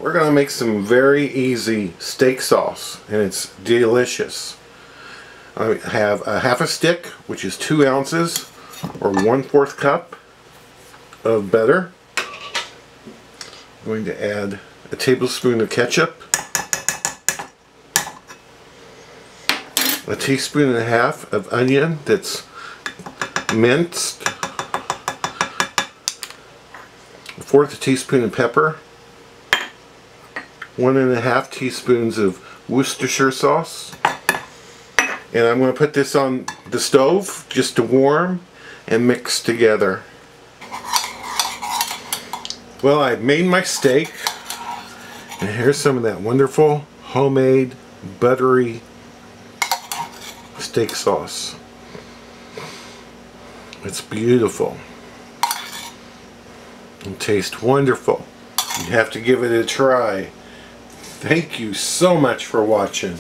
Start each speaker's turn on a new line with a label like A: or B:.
A: we're going to make some very easy steak sauce, and it's delicious. I have a half a stick, which is 2 ounces or 1/4 cup of butter. I'm going to add a tablespoon of ketchup, a teaspoon and a half of onion that's minced, 1/4 teaspoon of pepper, 1½ teaspoons of Worcestershire sauce, and I'm going to put this on the stove just to warm and mix together. Well, I've made my steak, and here's some of that wonderful homemade buttery steak sauce. It's beautiful and tastes wonderful. You have to give it a try. Thank you so much for watching.